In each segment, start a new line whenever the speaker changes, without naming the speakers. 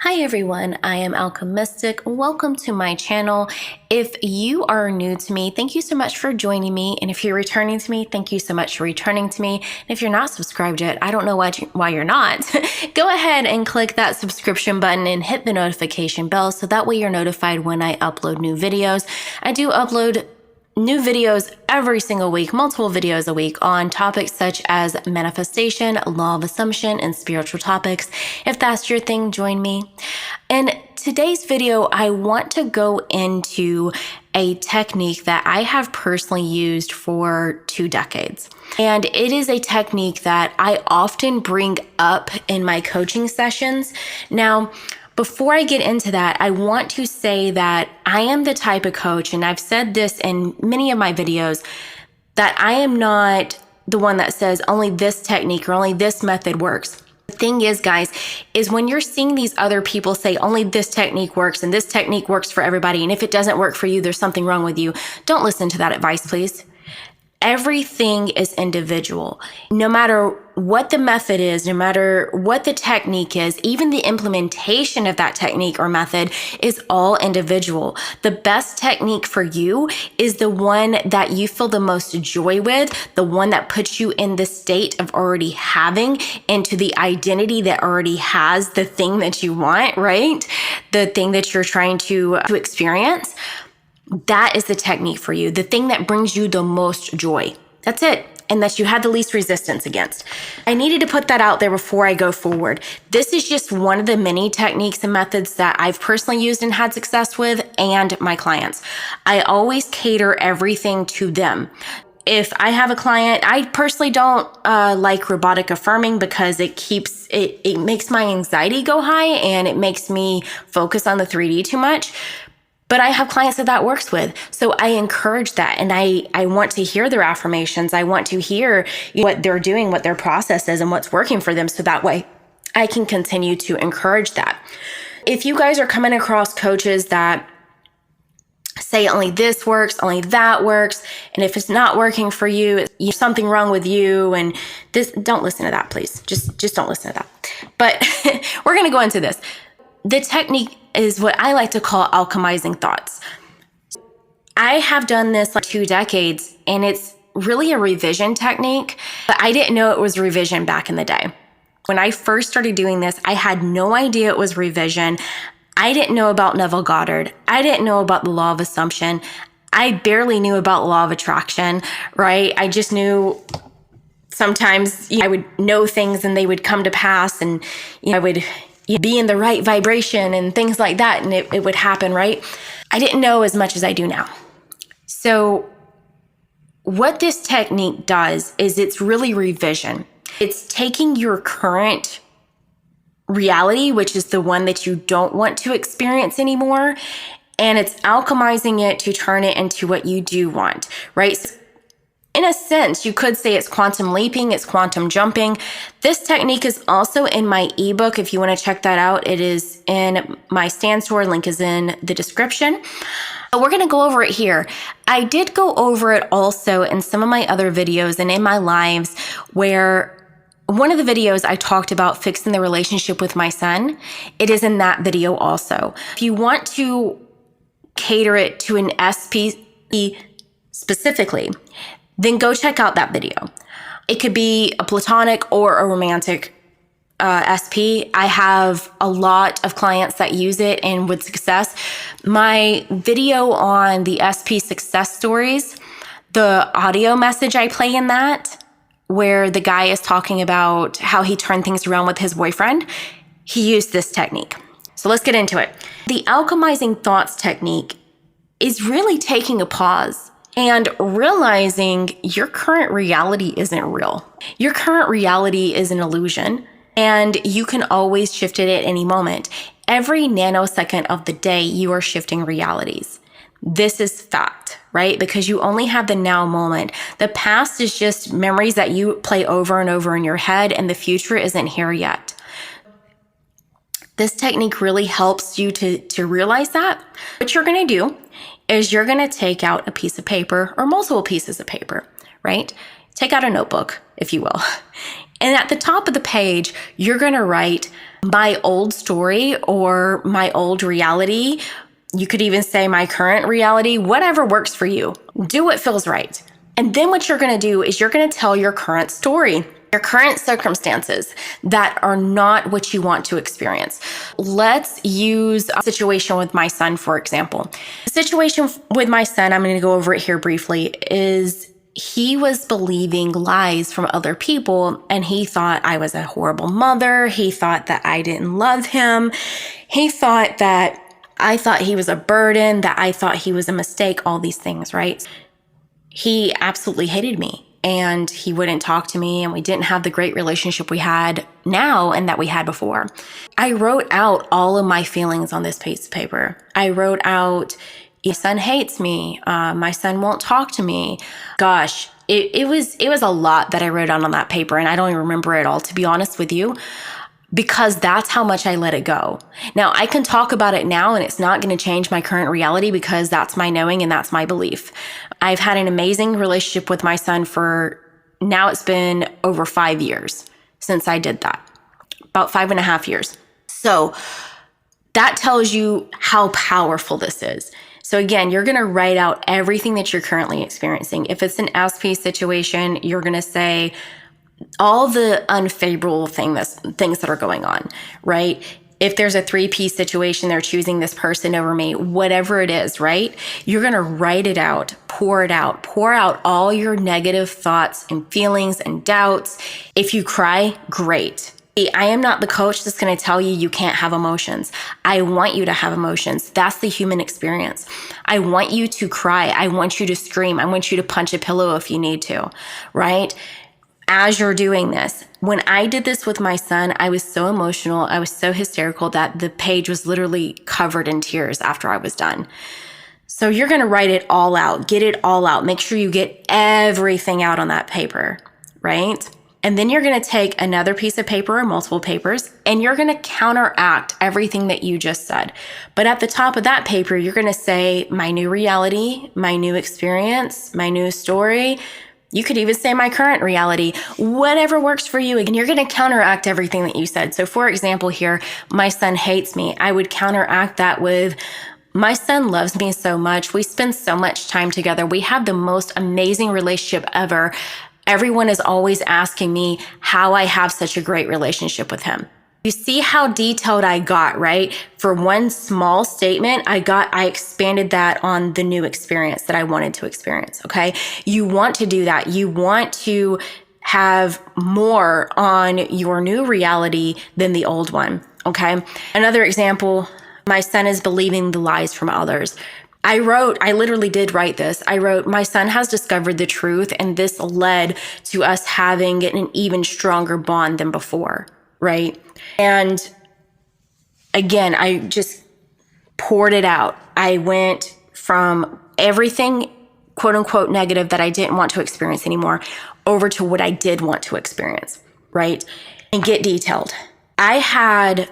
Hi everyone, I am Alchemistic. Welcome to my channel. If you are new to me, thank you so much for joining me. And if you're returning to me, thank you so much for returning to me. And if you're not subscribed yet, I don't know why you're not. Go ahead and click that subscription button and hit the notification bell so that way you're notified when I upload new videos. I do upload new videos every single week, multiple videos a week on topics such as manifestation, law of assumption, and spiritual topics. If that's your thing, join me. In today's video, I want to go into a technique that I have personally used for 2 decades. And it is a technique that I often bring up in my coaching sessions. Now, before I get into that, I want to say that I am the type of coach, and I've said this in many of my videos, that I am not the one that says only this technique or only this method works. The thing is, guys, is when you're seeing these other people say only this technique works and this technique works for everybody, and if it doesn't work for you, there's something wrong with you. Don't listen to that advice, please. Everything is individual. No matter what the method is, no matter what the technique is, even the implementation of that technique or method is all individual. The best technique for you is the one that you feel the most joy with, the one that puts you in the state of already having into the identity that already has the thing that you want, right? The thing that you're trying to experience. That is the technique for you, the thing that brings you the most joy. That's it. And that you had the least resistance against. I needed to put that out there before I go forward. This is just one of the many techniques and methods that I've personally used and had success with, and my clients. I always cater everything to them. If I have a client, I personally don't like robotic affirming because it makes my anxiety go high and it makes me focus on the 3D too much. But I have clients that works with. So I encourage that. And I want to hear their affirmations. I want to hear what they're doing, what their process is, and what's working for them. So that way I can continue to encourage that. If you guys are coming across coaches that say only this works, only that works, and if it's not working for you, there's something wrong with you, and this, don't listen to that, please. Just don't listen to that. But we're going to go into this. The technique is what I like to call alchemizing thoughts. I have done this like 2 decades, and it's really a revision technique, but I didn't know it was revision back in the day. When I first started doing this, I had no idea it was revision. I didn't know about Neville Goddard. I didn't know about the law of assumption. I barely knew about the law of attraction, right? I just knew sometimes I would know things and they would come to pass, and I would be in the right vibration and things like that, and it would happen, right? I didn't know as much as I do now. So what this technique does is it's really revision. It's taking your current reality, which is the one that you don't want to experience anymore, and it's alchemizing it to turn it into what you do want, right? So in a sense, you could say it's quantum leaping, it's quantum jumping. This technique is also in my ebook. If you want to check that out, it is in my Stand Store. Link is in the description. But we're going to go over it here. I did go over it also in some of my other videos and in my lives, where one of the videos I talked about fixing the relationship with my son. It is in that video also. If you want to cater it to an SP specifically, then go check out that video. It could be a platonic or a romantic SP. I have a lot of clients that use it and with success. My video on the SP success stories, the audio message I play in that, where the guy is talking about how he turned things around with his boyfriend, he used this technique. So let's get into it. The Alchemizing Thoughts Technique is really taking a pause and realizing your current reality isn't real. Your current reality is an illusion, and you can always shift it at any moment. Every nanosecond of the day, you are shifting realities. This is fact, right? Because you only have the now moment. The past is just memories that you play over and over in your head, and the future isn't here yet. This technique really helps you to realize that. What you're going to do is you're going to take out a piece of paper or multiple pieces of paper, right? Take out a notebook, if you will. And at the top of the page, you're going to write my old story or my old reality. You could even say my current reality, whatever works for you. Do what feels right. And then what you're going to do is you're going to tell your current story, your current circumstances that are not what you want to experience. Let's use a situation with my son, for example. The situation with my son, I'm going to go over it here briefly, is he was believing lies from other people, and he thought I was a horrible mother. He thought that I didn't love him. He thought that I thought he was a burden, that I thought he was a mistake, all these things, right? He absolutely hated me, and he wouldn't talk to me, and we didn't have the great relationship we had now and that we had before. I wrote out all of my feelings on this piece of paper. I wrote out, my son hates me. My son won't talk to me. Gosh, it was a lot that I wrote out on that paper, and I don't even remember it all, to be honest with you, because that's how much I let it go. Now, I can talk about it now, and it's not going to change my current reality because that's my knowing and that's my belief. I've had an amazing relationship with my son for now, it's been over 5 years since I did that, about 5.5 years. So that tells you how powerful this is. So again, you're going to write out everything that you're currently experiencing. If it's an SP situation, you're going to say all the unfavorable things that are going on, right? If there's a 3P situation, they're choosing this person over me, whatever it is, right? You're going to write it out, pour out all your negative thoughts and feelings and doubts. If you cry, great. I am not the coach that's going to tell you can't have emotions. I want you to have emotions. That's the human experience. I want you to cry. I want you to scream. I want you to punch a pillow if you need to, right? As you're doing this, when I did this with my son, I was so emotional. I was so hysterical that the page was literally covered in tears after I was done. So you're going to write it all out, get it all out. Make sure you get everything out on that paper, right? And then you're going to take another piece of paper or multiple papers, and you're going to counteract everything that you just said. But at the top of that paper, you're going to say my new reality, my new experience, my new story. You could even say my current reality, whatever works for you. And you're going to counteract everything that you said. So for example, here, my son hates me. I would counteract that with, my son loves me so much. We spend so much time together. We have the most amazing relationship ever. Everyone is always asking me how I have such a great relationship with him. You see how detailed I got, right? For one small statement, I expanded that on the new experience that I wanted to experience, okay? You want to do that. You want to have more on your new reality than the old one, okay? Another example, my son is believing the lies from others. I literally did write this. I wrote, my son has discovered the truth, and this led to us having an even stronger bond than before, right? And again, I just poured it out. I went from everything, quote unquote, negative that I didn't want to experience anymore over to what I did want to experience, right? And get detailed. I had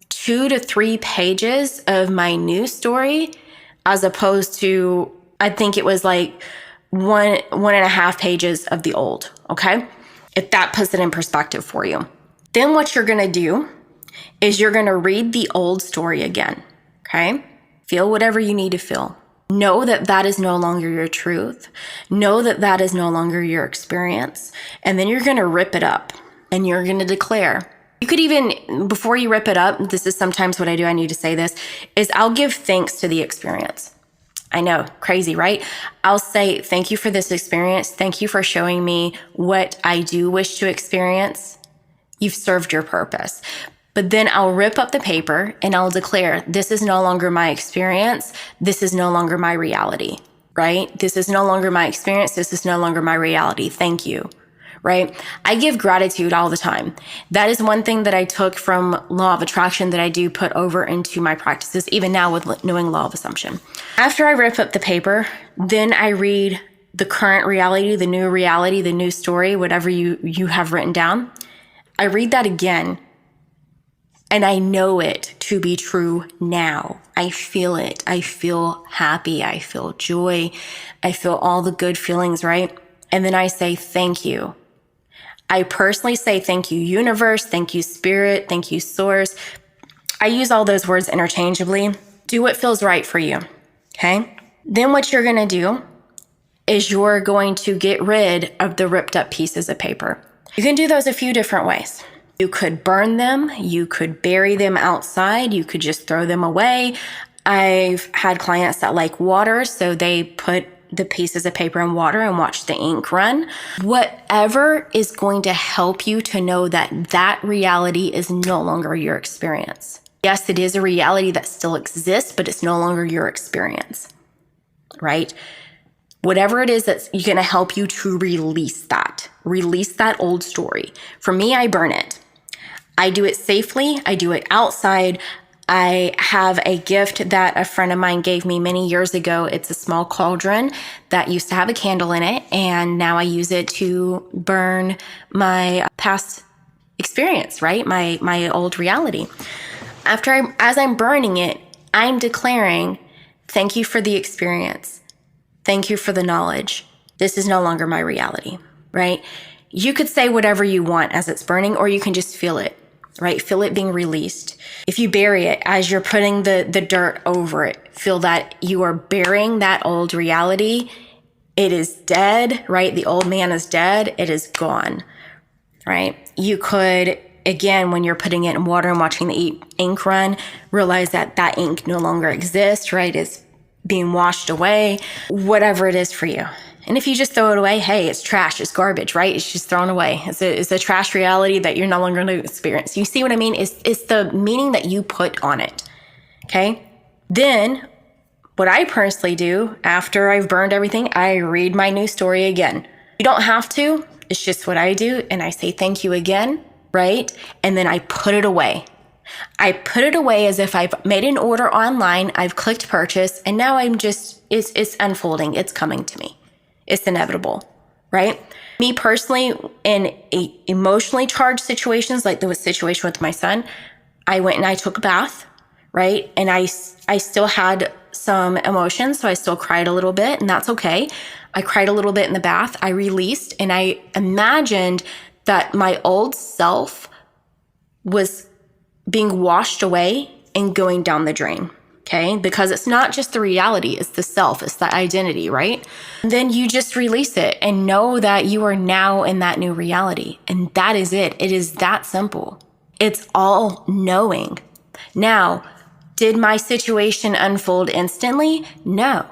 2 to 3 pages of my new story as opposed to, I think it was like 1.5 pages of the old, okay? If that puts it in perspective for you. Then what you're going to do is you're going to read the old story again, okay? Feel whatever you need to feel. Know that that is no longer your truth. Know that that is no longer your experience. And then you're going to rip it up and you're going to declare. You could even, before you rip it up, this is sometimes what I do, I need to say this, is I'll give thanks to the experience. I know, crazy, right? I'll say, thank you for this experience. Thank you for showing me what I do wish to experience. You've served your purpose. But then I'll rip up the paper and I'll declare, this is no longer my experience. This is no longer my reality, right? This is no longer my experience. This is no longer my reality. Thank you, right? I give gratitude all the time. That is one thing that I took from law of attraction that I do put over into my practices, even now with knowing law of assumption. After I rip up the paper, then I read the current reality, the new story, whatever you have written down. I read that again, and I know it to be true now. I feel it. I feel happy. I feel joy. I feel all the good feelings, right? And then I say, thank you. I personally say thank you, universe, thank you, spirit, thank you, source. I use all those words interchangeably. Do what feels right for you, okay? Then what you're gonna do is you're going to get rid of the ripped up pieces of paper. You can do those a few different ways. You could burn them, you could bury them outside, you could just throw them away. I've had clients that like water, so they put the pieces of paper in water and watch the ink run. Whatever is going to help you to know that that reality is no longer your experience. Yes, it is a reality that still exists, but it's no longer your experience, right? Whatever it is that's going to help you to release that old story. For me, I burn it. I do it safely. I do it outside. I have a gift that a friend of mine gave me many years ago. It's a small cauldron that used to have a candle in it, and now I use it to burn my past experience, right? My old reality. As I'm burning it, I'm declaring, thank you for the experience. Thank you for the knowledge. This is no longer my reality, right? You could say whatever you want as it's burning, or you can just feel it, right? Feel it being released. If you bury it, as you're putting the dirt over it, feel that you are burying that old reality. It is dead, right? The old man is dead. It is gone, right? You could, again, when you're putting it in water and watching the ink run, realize that that ink no longer exists, right? It's being washed away, whatever it is for you. And if you just throw it away, hey, it's trash, it's garbage, right? It's just thrown away. It's a trash reality that you're no longer going to experience. You see what I mean? It's the meaning that you put on it, okay? Then what I personally do after I've burned everything, I read my new story again. You don't have to. It's just what I do. And I say thank you again, right? And then I put it away. I put it away as if I've made an order online, I've clicked purchase, and now it's unfolding. It's coming to me. It's inevitable, right? Me personally, in emotionally charged situations, like the situation with my son, I went and I took a bath, right? And I still had some emotions, so I still cried a little bit, and that's okay. I cried a little bit in the bath. I released, and I imagined that my old self was being washed away and going down the drain. Okay, because it's not just the reality, it's the self, it's the identity, right? And then you just release it and know that you are now in that new reality. And that is it. It is that simple. It's all knowing. Now, did my situation unfold instantly? No.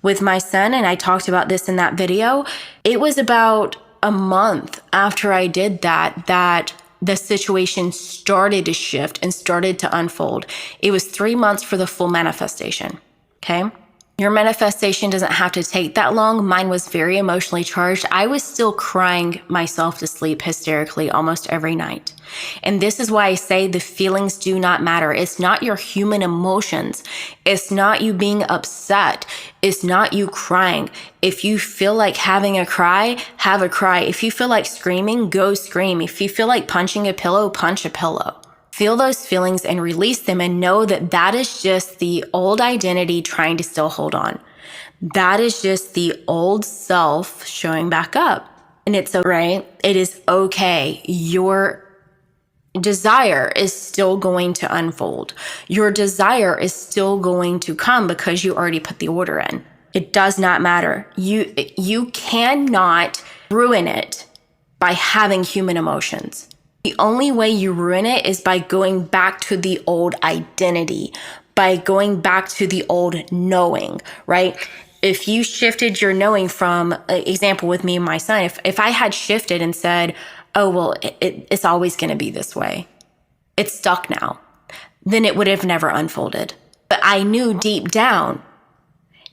With my son, and I talked about this in that video, it was about a month after I did that the situation started to shift and started to unfold. It was 3 months for the full manifestation, okay? Your manifestation doesn't have to take that long. Mine was very emotionally charged. I was still crying myself to sleep hysterically almost every night. And this is why I say the feelings do not matter. It's not your human emotions. It's not you being upset. It's not you crying. If you feel like having a cry, have a cry. If you feel like screaming, go scream. If you feel like punching a pillow, punch a pillow. Feel those feelings and release them, and know that that is just the old identity trying to still hold on. That is just the old self showing back up. And it's right. It is okay. Your desire is still going to unfold. Your desire is still going to come because you already put the order in. It does not matter. You cannot ruin it by having human emotions. The only way you ruin it is by going back to the old identity, by going back to the old knowing, right? If you shifted your knowing from, example with me and my son, if I had shifted and said, oh, well, it's always going to be this way, it's stuck now, then it would have never unfolded. But I knew deep down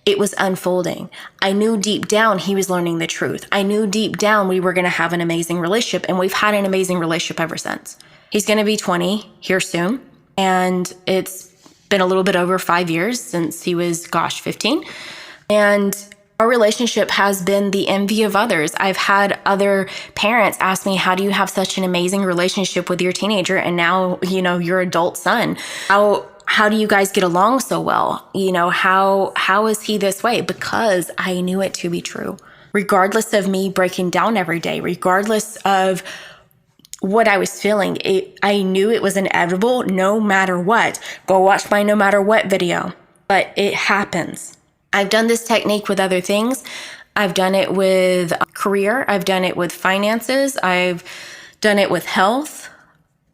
it was unfolding. I knew deep down he was learning the truth. I knew deep down we were going to have an amazing relationship, and we've had an amazing relationship ever since. He's going to be 20 here soon, and it's been a little bit over 5 years since he was, 15. And our relationship has been the envy of others. I've had other parents ask me, how do you have such an amazing relationship with your teenager and now, your adult son? How do you guys get along so well? How is he this way? Because I knew it to be true. regardless of me breaking down every day, regardless of what I was feeling. I knew it was inevitable no matter what. Go watch my no matter what video, but it happens. I've done this technique with other things. I've done it with career. I've done it with finances. I've done it with health.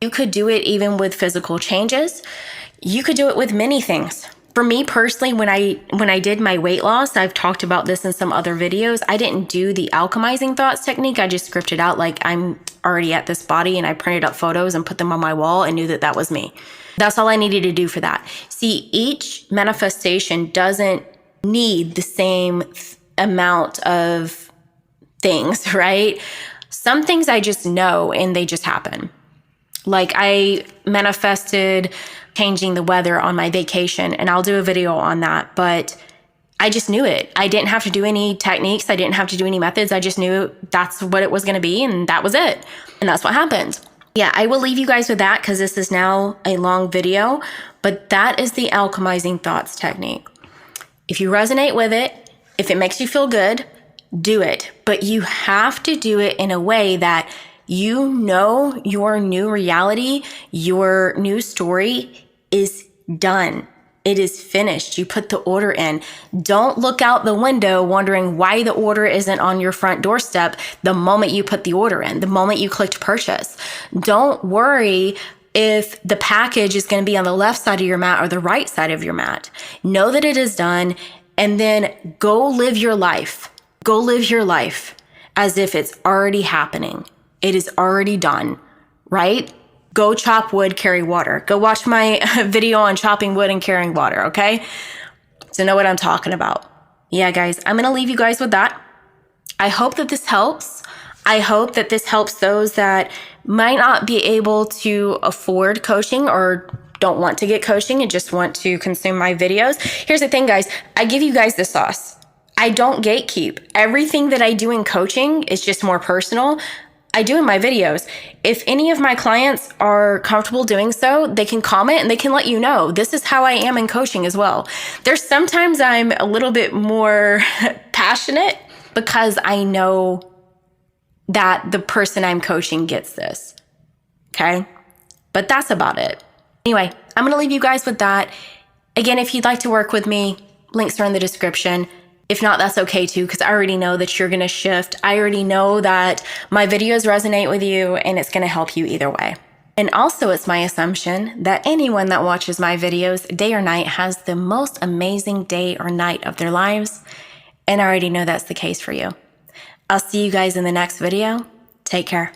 You could do it even with physical changes. You could do it with many things. For me personally, when I did my weight loss, I've talked about this in some other videos, I didn't do the alchemizing thoughts technique. I just scripted out like I'm already at this body, and I printed up photos and put them on my wall and knew that that was me. That's all I needed to do for that. See, each manifestation doesn't need the same amount of things, right? Some things I just know and they just happen. Like I manifested changing the weather on my vacation, and I'll do a video on that, but I just knew it. I didn't have to do any techniques. I didn't have to do any methods. I just knew that's what it was going to be, and that was it. And that's what happened. Yeah, I will leave you guys with that because this is now a long video, but that is the alchemizing thoughts technique. If you resonate with it, if it makes you feel good, do it. But you have to do it in a way that you know your new reality, your new story is done. It is finished. You put the order in. Don't look out the window wondering why the order isn't on your front doorstep the moment you put the order in, the moment you clicked purchase. Don't worry if the package is going to be on the left side of your mat or the right side of your mat. Know that it is done, and then go live your life. Go live your life as if it's already happening. It is already done, right? Go chop wood, carry water. Go watch my video on chopping wood and carrying water, okay? So know what I'm talking about. Yeah, guys, I'm going to leave you guys with that. I hope that this helps. I hope that this helps those that might not be able to afford coaching or don't want to get coaching and just want to consume my videos. Here's the thing, guys. I give you guys the sauce. I don't gatekeep. Everything that I do in coaching is just more personal. I do in my videos. If any of my clients are comfortable doing so, they can comment and they can let you know. This is how I am in coaching as well. There's sometimes I'm a little bit more passionate because I know that the person I'm coaching gets this. Okay? But that's about it. Anyway, I'm going to leave you guys with that. Again, if you'd like to work with me, links are in the description. If not, that's okay too, because I already know that you're going to shift. I already know that my videos resonate with you and it's going to help you either way. And also, it's my assumption that anyone that watches my videos day or night has the most amazing day or night of their lives. And I already know that's the case for you. I'll see you guys in the next video. Take care.